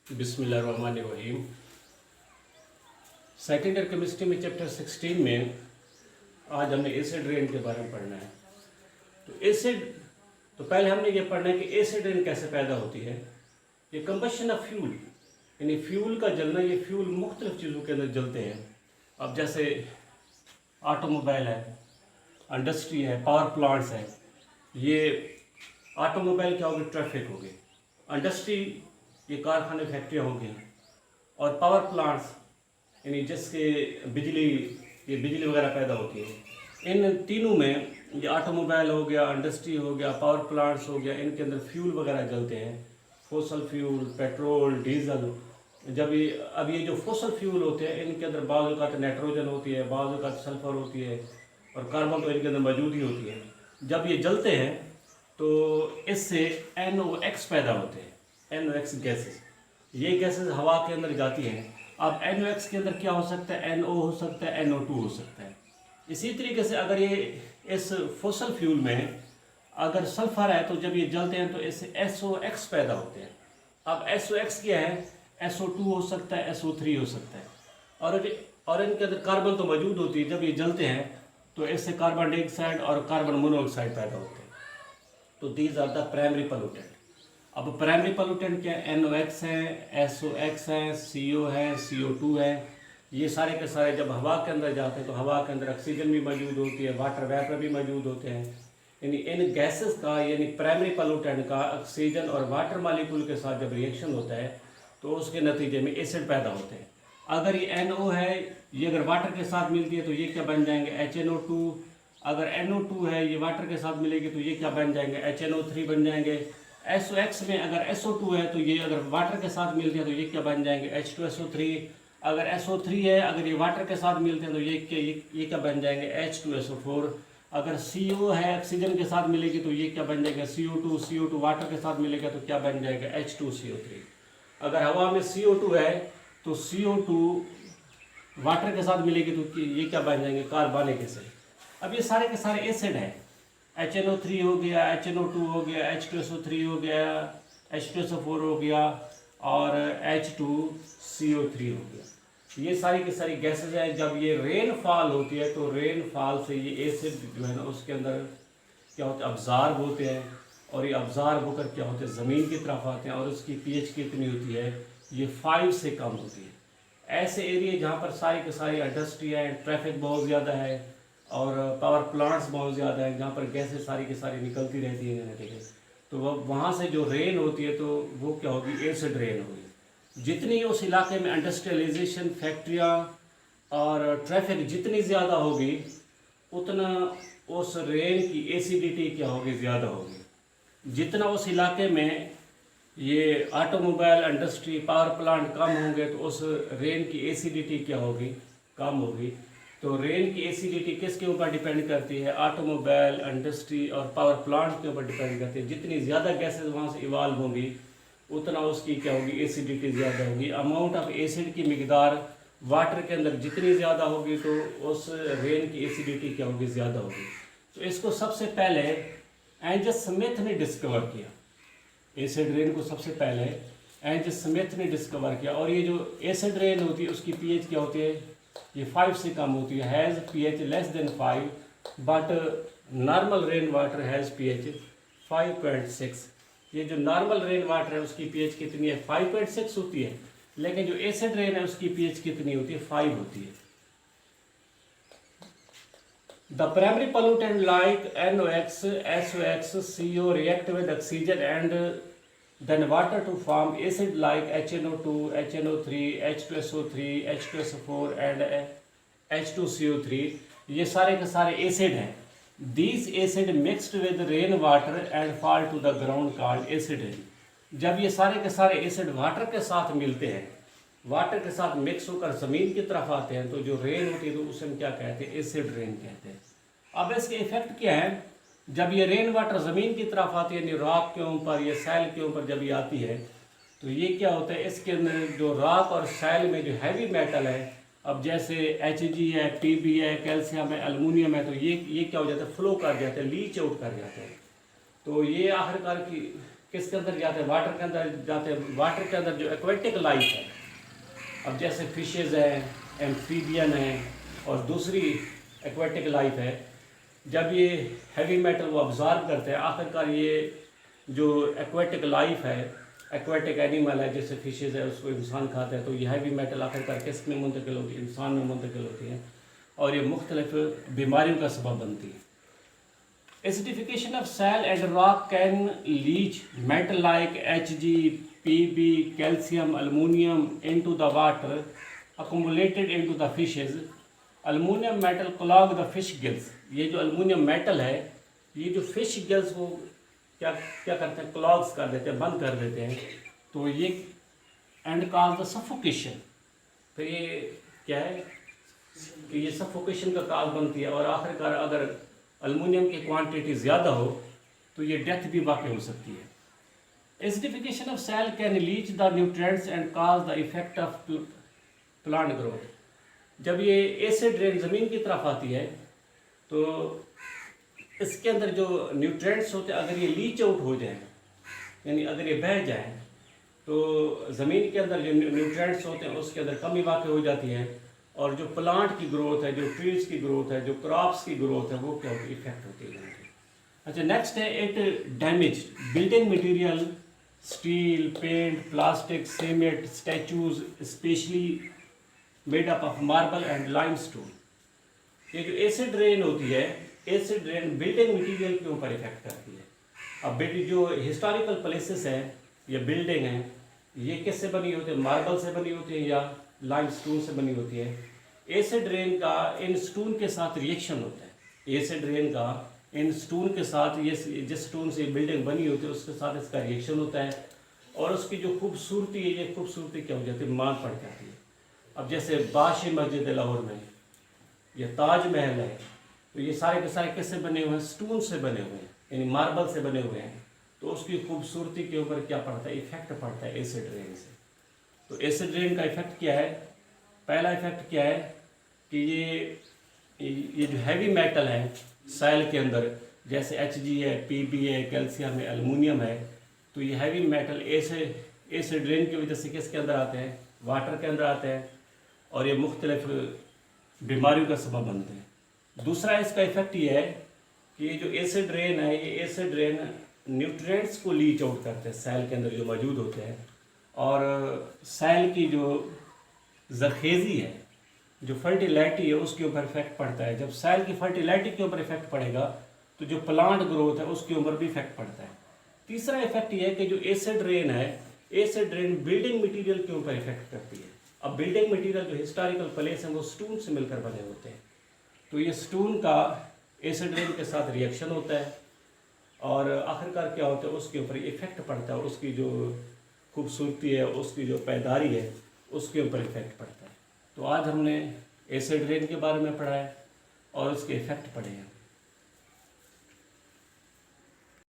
बिस्मिल्लाहिर्रहमानिर्रहीम। Second year chemistry में chapter 16 में आज हमने एसिड रेन के बारे में पढ़ना है। तो पहले हमने ये पढ़ना है कि एसिड रेन कैसे पैदा होती है। ये कंबशन ऑफ फ्यूल, यानी फ्यूल का जलना। ये फ्यूल मुख्तलिफ चीज़ों के अंदर जलते हैं। अब जैसे ऑटोमोबाइल है, इंडस्ट्री है, पावर प्लांट्स है। ये ऑटोमोबाइल क्या होगी? ट्रैफिक होगी। इंडस्ट्री ये कारखाने फैक्ट्रियाँ होंगी, और पावर प्लांट्स यानी जिसके बिजली वगैरह पैदा होती है। इन तीनों में ये ऑटोमोबाइल हो गया, इंडस्ट्री हो गया, पावर प्लांट्स हो गया, इनके अंदर फ्यूल वगैरह जलते हैं। Fossil fuel, petrol, diesel. अब ये जो फोसल फ्यूल होते हैं इनके अंदर बाज़ औक़ात नाइट्रोजन होती है, बाज़ औक़ात सल्फ़र होती है, और कार्बन तो इनके अंदर मौजूद ही होती है। जब ये जलते हैं तो इससे NOx पैदा होते हैं, NOx गैसेस। ये गैसेस हवा के अंदर जाती हैं। अब NOx के अंदर क्या हो सकता है? NO हो सकता है, NO2 हो सकता है। इसी तरीके से अगर ये इस फोसल फ्यूल में अगर सल्फर है तो जब ये जलते हैं तो इससे SOx पैदा होते हैं। अब SOx क्या है? SO2 हो सकता है, SO3 हो सकता है, और इनके अंदर कार्बन तो मौजूद होती है। जब ये जलते हैं तो इससे कार्बन डाइऑक्साइड और कार्बन मोनोऑक्साइड पैदा होते हैं। तो these are the primary pollutant. अब प्राइमरी पोल्यूटेंट क्या है? NOx है, SOx है, CO है, CO2 है। ये सारे के सारे जब हवा के अंदर जाते हैं तो हवा के अंदर ऑक्सीजन भी मौजूद होती है, वाटर वेपर भी मौजूद होते हैं। यानी इन गैसेस का, यानी प्राइमरी पोल्यूटेंट का ऑक्सीजन और वाटर मालिक्यूल के साथ जब रिएक्शन होता है तो उसके नतीजे में एसिड पैदा होते हैं। अगर ये NO है, ये अगर वाटर के साथ मिलती है तो ये क्या बन जाएंगे? HNO2। अगर NO2 है, ये वाटर के साथ मिलेगी तो ये क्या बन जाएंगे? HNO3 बन जाएंगे। SOx में अगर SO2 है तो ये अगर वाटर के साथ मिलते हैं तो ये क्या बन जाएंगे? H2SO3। अगर SO3 है, अगर ये वाटर के साथ मिलते हैं तो ये क्या बन जाएंगे? H2SO4। अगर CO है, ऑक्सीजन के साथ मिलेगी तो ये क्या बन जाएगा? CO2 वाटर के साथ मिलेगा तो क्या बन जाएगा? H2CO3। अगर हवा में CO2 है तो CO2 वाटर के साथ मिलेगी तो ये क्या बन जाएंगे? कार्बनिक एसिड। अब ये सारे के सारे एसिड हैं। HNO3 हो गया, HNO2 हो गया, H2SO3 हो गया, H2SO4 हो गया, और H2CO3 हो गया। ये सारी की सारी गैसेज हैं। जब ये रेनफॉल होती है तो रेनफॉल से ये एसिड जो है ना उसके अंदर क्या होता है? अब्जॉर्ब होते हैं, और ये अब्जॉर्ब होकर क्या होते हैं? ज़मीन की तरफ आते हैं, और उसकी pH कितनी होती है? ये 5 से कम होती है। ऐसे एरिया जहाँ पर सारी की सारी इंडस्ट्री है, ट्रैफिक बहुत ज़्यादा है, और पावर प्लांट्स बहुत ज़्यादा है, जहाँ पर गैसें सारी की सारी निकलती रहती हैं, ठीक है, तो वहाँ से जो रेन होती है तो वो क्या होगी? एसिड रेन होगी। जितनी उस इलाके में इंडस्ट्रियलाइजेशन, फैक्ट्रियाँ और ट्रैफिक जितनी ज़्यादा होगी उतना उस रेन की एसिडिटी क्या होगी? ज़्यादा होगी। जितना उस इलाके में ये ऑटोमोबाइल इंडस्ट्री, पावर प्लांट कम होंगे तो उस रेन की एसिडिटी क्या होगी? कम होगी। तो रेन की एसिडिटी किसके ऊपर डिपेंड करती है? ऑटोमोबाइल इंडस्ट्री और पावर प्लांट के ऊपर डिपेंड करती है। जितनी ज़्यादा गैसेस वहाँ से इवाल्व होंगी उतना उसकी क्या होगी? एसिडिटी ज़्यादा होगी। अमाउंट ऑफ एसिड की मिकदार वाटर के अंदर जितनी ज़्यादा होगी तो उस रेन की एसिडिटी क्या होगी? ज़्यादा होगी। तो इसको सबसे पहले एंजस स्मिथ ने डिस्कवर किया। एसिड रेन को सबसे पहले एंजस स्मिथ ने डिस्कवर किया। और ये जो एसिड रेन होती है उसकी pH क्या होती है? ये 5 से कम होती है, has pH less than 5, but normal rain water has pH 5.6। ये जो नॉर्मल रेन वाटर है उसकी pH कितनी है? 5.6 होती है, लेकिन जो एसिड रेन है उसकी pH कितनी होती है? 5 होती है। The primary pollutant like NOx, SOx, CO react with oxygen and then water to form acid like HNO2, HNO3, H2SO3, H2SO4 and H2CO3। ये सारे के सारे एसिड हैं। These acid mixed with rain water and fall to the ground called acid rain। जब ये सारे के सारे एसिड वाटर के साथ मिलते हैं, वाटर के साथ मिक्स होकर ज़मीन की तरफ आते हैं तो जो रेन होती है तो उसे हम क्या कहते हैं? एसिड रेन कहते हैं। अब इसके इफेक्ट क्या है? जब ये रेन वाटर ज़मीन की तरफ आती है, यानी रॉक के ऊपर या सैल के ऊपर जब ये आती है तो ये क्या होता है? इसके अंदर जो रॉक और सैल में जो हैवी मेटल है, अब जैसे Hg है, Pb है, कैल्शियम है, एल्युमिनियम है, तो ये क्या हो जाता है? फ्लो कर जाते हैं, लीच आउट कर जाते हैं। तो ये आखिरकार किसके अंदर जाते हैं, वाटर के अंदर जाते हैं। वाटर के अंदर जो एक्वेटिक लाइफ है, अब जैसे फिशेज़ हैं, एम्फीबियन हैं और दूसरी एक्वेटिक लाइफ है, जब ये हैवी मेटल वो ऑब्जॉर्व करते हैं, आखिरकार ये जो एक्वेटिक लाइफ है, एक्वेटिक एनिमल है जैसे फिशेज़ है, उसको इंसान खाते हैं, तो ये हैवी मेटल आखिरकार किस में मुंतकिल होती है, इंसान में मुंतकिल होती है और ये मुख्तलिफ बीमारियों का सबब बनती है। Acidification of soil and rock can leach metal like Hg, Pb, calcium, aluminium into the water accumulated into the fishes. Aluminium metal clog the fish gills. ये जो अल्मोनियम मेटल है, ये जो फिश गिल्स को क्या क्या करते हैं, क्लॉग्स कर देते हैं, बंद कर देते हैं, तो ये एंड कॉज द सफोकेशन। फिर ये क्या है कि ये सफोकेशन का काज बनती है और आखिरकार अगर अल्मोनियम की क्वांटिटी ज़्यादा हो तो ये डेथ भी वाक़ई हो सकती है। Acidification of soil can leach the nutrients and cause the effect of plant growth. जब ये एसिड रेन ज़मीन की तरफ आती है तो इसके अंदर जो न्यूट्रिएंट्स होते हैं, अगर ये लीच आउट हो जाए, यानी अगर ये बह जाए, तो ज़मीन के अंदर जो न्यूट्रिएंट्स होते हैं उसके अंदर कमी वाक़ई हो जाती है और जो प्लांट की ग्रोथ है, जो ट्रीज़ की ग्रोथ है, जो क्रॉप्स की ग्रोथ है, वो क्या होती है, इफेक्ट होती है। अच्छा, नेक्स्ट है it damage building material, steel, paint, plastic, cement, statues specially made up of marble and limestone. ये जो एसिड रेन होती है, एसिड रेन बिल्डिंग मटेरियल के ऊपर इफेक्ट करती है। अब जो हिस्टोरिकल प्लेसेस हैं या बिल्डिंग हैं, ये किससे बनी होती है, मार्बल से बनी होती है या लाइमस्टोन से बनी होती है। एसिड रेन का इन स्टोन के साथ रिएक्शन होता है। एसिड रेन का इन स्टोन के साथ, ये जिस स्टोन से बिल्डिंग बनी होती है उसके साथ इसका रिएक्शन होता है और उसकी जो खूबसूरती है, ये खूबसूरती क्या हो जाती है, मार पड़ जाती है। अब जैसे बाशी मस्जिद लाहौर में या ताजमहल है, तो ये सारे के सारे किससे बने हुए हैं, स्टोन से बने हुए हैं, यानी मार्बल से बने हुए हैं। तो उसकी खूबसूरती के ऊपर क्या पड़ता है, इफेक्ट पड़ता है एसिड रेन से। तो एसिड रेन का इफेक्ट क्या है, पहला इफेक्ट क्या है कि ये जो हैवी मेटल है सैल के अंदर, जैसे Hg है, Pb है, कैल्शियम है, अल्मोनियम है, तो ये हैवी मेटल एसिड रेन की वजह से किसके अंदर आते हैं, वाटर के अंदर आते हैं और ये मुख्तलिफ बीमारियों का सबब बनते हैं। दूसरा इसका इफेक्ट ये है कि ये जो एसिड रेन है, ये एसिड रेन न्यूट्रिएंट्स को लीच आउट करते हैं सैल के अंदर जो मौजूद होते हैं और सैल की जो जरखेज़ी है, जो फर्टिलिटी है, उसके ऊपर इफेक्ट पड़ता है। जब सैल की फर्टिलिटी के ऊपर इफेक्ट पड़ेगा तो जो प्लांट ग्रोथ है उसके ऊपर भी इफेक्ट पड़ता है। तीसरा इफेक्ट ये है कि जो एसिड रेन है, एसिड रेन बिल्डिंग मटेरियल के ऊपर इफेक्ट करती है। अब बिल्डिंग मटेरियल जो हिस्टोरिकल प्लेस हैं वो स्टोन से मिलकर बने होते हैं, तो ये स्टोन का एसिड रेन के साथ रिएक्शन होता है और आखिरकार क्या होता है, उसके ऊपर इफेक्ट पड़ता है, उसकी जो खूबसूरती है, उसकी जो पैदारी है, उसके ऊपर इफेक्ट पड़ता है। तो आज हमने एसिड रेन के बारे में पढ़ा है और उसके इफेक्ट पढ़े हैं।